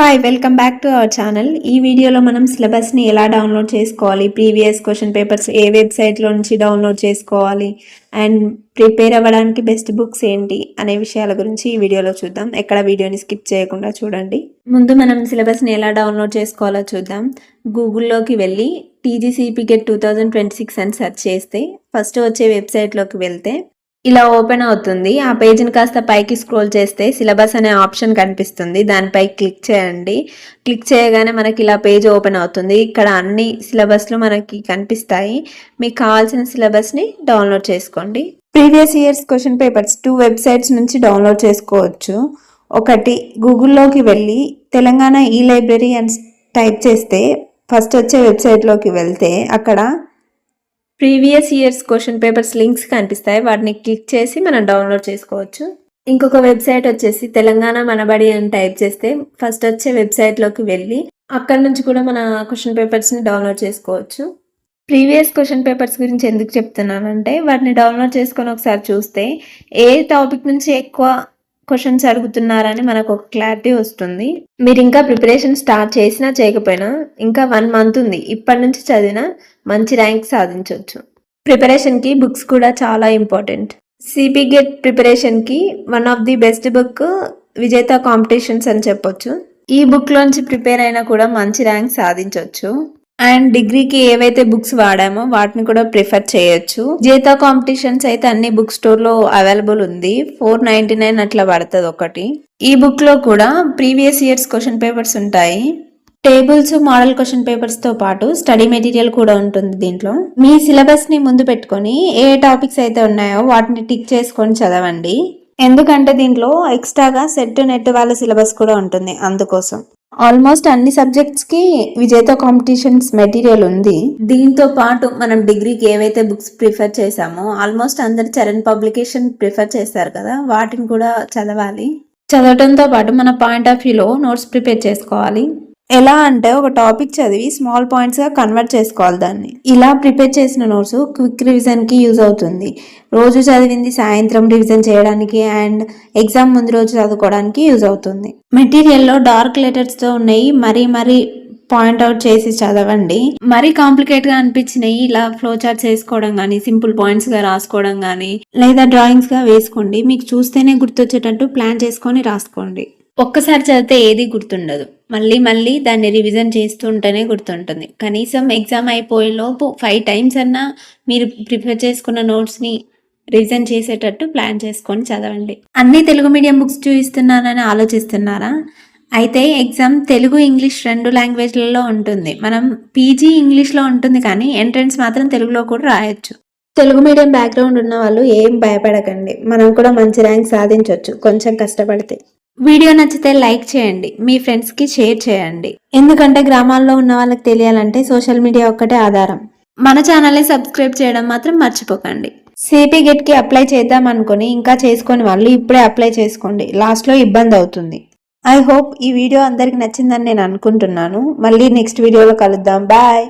Hi welcome back to our channel. ఈ వీడియోలో మనం సిలబస్ని ఎలా డౌన్లోడ్ చేసుకోవాలి, ప్రీవియస్ క్వశ్చన్ పేపర్స్ ఏ వెబ్సైట్లో నుంచి డౌన్లోడ్ చేసుకోవాలి అండ్ ప్రిపేర్ అవ్వడానికి బెస్ట్ బుక్స్ ఏంటి అనే విషయాల గురించి ఈ వీడియోలో చూద్దాం. ఎక్కడ వీడియోని స్కిప్ చేయకుండా చూడండి. ముందు మనం సిలబస్ని ఎలా డౌన్లోడ్ చేసుకోవాలో చూద్దాం. గూగుల్లోకి వెళ్ళి టీజీసీపీ గెట్ 2026 అని సెర్చ్ చేస్తే ఫస్ట్ వచ్చే వెబ్సైట్లోకి వెళ్తే ఇలా ఓపెన్ అవుతుంది. ఆ పేజ్ని కాస్త పైకి స్క్రోల్ చేస్తే సిలబస్ అనే ఆప్షన్ కనిపిస్తుంది. దానిపై క్లిక్ చేయండి. క్లిక్ చేయగానే మనకి ఇలా పేజ్ ఓపెన్ అవుతుంది. ఇక్కడ అన్ని సిలబస్లు మనకి కనిపిస్తాయి. మీకు కావాల్సిన సిలబస్ని డౌన్లోడ్ చేసుకోండి. Previous years question papers 2 websites నుంచి డౌన్లోడ్ చేసుకోవచ్చు. ఒకటి గూగుల్లోకి వెళ్ళి తెలంగాణ ఈ లైబ్రరీ అని టైప్ చేస్తే ఫస్ట్ వచ్చే వెబ్సైట్లోకి వెళ్తే అక్కడ previous years question papers links కనిపిస్తాయి. వాటిని క్లిక్ చేసి మనం డౌన్లోడ్ చేసుకోవచ్చు. ఇంకొక వెబ్సైట్ వచ్చేసి తెలంగాణ మనబడి అని టైప్ చేస్తే ఫస్ట్ వచ్చే వెబ్సైట్లోకి వెళ్ళి అక్కడ నుంచి కూడా మన క్వశ్చన్ పేపర్స్ని డౌన్లోడ్ చేసుకోవచ్చు. ప్రీవియస్ క్వశ్చన్ పేపర్స్ గురించి ఎందుకు చెప్తున్నానంటే వాటిని డౌన్లోడ్ చేసుకొని ఒకసారి చూస్తే ఏ టాపిక్ నుంచి ఎక్కువ క్వశ్చన్స్ అడుగుతున్నారని మనకు ఒక క్లారిటీ వస్తుంది. మీరు ఇంకా ప్రిపరేషన్ స్టార్ట్ చేసినా చేయకపోయినా ఇంకా 1 మంత్ ఉంది. ఇప్పటి నుంచి చదివినా మంచి ర్యాంక్ సాధించవచ్చు. ప్రిపరేషన్కి బుక్స్ కూడా చాలా ఇంపార్టెంట్. సిపి గెట్ ప్రిపరేషన్కి one of the best book Vijetha competitions అని చెప్పొచ్చు. ఈ బుక్లోంచి ప్రిపేర్ అయినా కూడా మంచి ర్యాంక్ సాధించవచ్చు. అండ్ డిగ్రీకి ఏవైతే బుక్స్ వాడామో వాటిని కూడా ప్రిఫర్ చేయొచ్చు. జేతా కాంపిటీషన్స్ అయితే అన్ని బుక్ స్టోర్లో అవైలబుల్ ఉంది. 499 అట్లా పడుతుంది ఒకటి. ఈ బుక్లో కూడా ప్రీవియస్ ఇయర్స్ క్వశ్చన్ పేపర్స్ ఉంటాయి. టేబుల్స్, మోడల్ క్వశ్చన్ పేపర్స్తో పాటు స్టడీ మెటీరియల్ కూడా ఉంటుంది దీంట్లో. మీ సిలబస్ని ముందు పెట్టుకొని ఏ టాపిక్స్ అయితే ఉన్నాయో వాటిని టిక్ చేసుకొని చదవండి. ఎందుకంటే దీంట్లో ఎక్స్ట్రాగా సెట్ నెట్ వాళ్ళ సిలబస్ కూడా ఉంటుంది. అందుకోసం ఆల్మోస్ట్ అన్ని సబ్జెక్ట్స్కి విజేత కాంపిటీషన్స్ మెటీరియల్ ఉంది. దీంతో పాటు మనం డిగ్రీకి ఏవైతే బుక్స్ ప్రిఫర్ చేసామో ఆల్మోస్ట్ అందరు చరణ్ పబ్లికేషన్ ప్రిఫర్ చేస్తారు కదా, వాటిని కూడా చదవాలి. చదవడంతో పాటు మన పాయింట్ ఆఫ్ వ్యూలో నోట్స్ ప్రిపేర్ చేసుకోవాలి. ఎలా అంటే ఒక టాపిక్ చదివి స్మాల్ పాయింట్స్గా కన్వర్ట్ చేసుకోవాలి దాన్ని. ఇలా ప్రిపేర్ చేసిన నోట్స్ క్విక్ రివిజన్కి యూజ్ అవుతుంది. రోజు చదివింది సాయంత్రం రివిజన్ చేయడానికి అండ్ ఎగ్జామ్ ముందు రోజు చదువుకోవడానికి యూజ్ అవుతుంది. మెటీరియల్లో డార్క్ లెటర్స్తో ఉన్నాయి, మరీ పాయింట్అవుట్ చేసి చదవండి. మరీ కాంప్లికేట్గా అనిపించినవి ఇలా ఫ్లో చార్ట్స్ వేసుకోవడం కానీ, సింపుల్ పాయింట్స్గా రాసుకోవడం కానీ లేదా డ్రాయింగ్స్గా వేసుకోండి. మీకు చూస్తేనే గుర్తొచ్చేటట్టు ప్లాన్ చేసుకొని రాసుకోండి. ఒక్కసారి చదివితే ఏది గుర్తుండదు. మళ్ళీ దాన్ని రివిజన్ చేస్తూ ఉంటేనే గుర్తుంటుంది. కనీసం ఎగ్జామ్ అయిపోయేలోపు 5 times అన్నా మీరు ప్రిపేర్ చేసుకున్న నోట్స్ని రివిజన్ చేసేటట్టు ప్లాన్ చేసుకొని చదవండి. అన్ని తెలుగు మీడియం బుక్స్ చూపిస్తున్నానని ఆలోచిస్తున్నారా? అయితే ఎగ్జామ్ తెలుగు, ఇంగ్లీష్ 2 లాంగ్వేజ్లలో ఉంటుంది. మనం పీజీ ఇంగ్లీష్లో ఉంటుంది కానీ ఎంట్రన్స్ మాత్రం తెలుగులో కూడా రాయొచ్చు. తెలుగు మీడియం బ్యాక్గ్రౌండ్ ఉన్న వాళ్ళు ఏం భయపడకండి. మనం కూడా మంచి ర్యాంక్ సాధించవచ్చు కొంచెం కష్టపడితే. వీడియో నచ్చితే లైక్ చేయండి, మీ ఫ్రెండ్స్కి షేర్ చేయండి. ఎందుకంటే గ్రామాల్లో ఉన్న వాళ్ళకి తెలియాలంటే సోషల్ మీడియా ఒక్కటే ఆధారం. మన ఛానల్ని సబ్స్క్రైబ్ చేయడం మాత్రం మర్చిపోకండి. సిపి గెట్కి అప్లై చేద్దాం అనుకుని ఇంకా చేసుకొని వాళ్ళు ఇప్పుడే అప్లై చేసుకోండి. లాస్ట్లో ఇబ్బంది అవుతుంది. ఐ హోప్ ఈ వీడియో అందరికి నచ్చిందని నేను అనుకుంటున్నాను. మళ్ళీ నెక్స్ట్ వీడియోలో కలుద్దాం. బాయ్.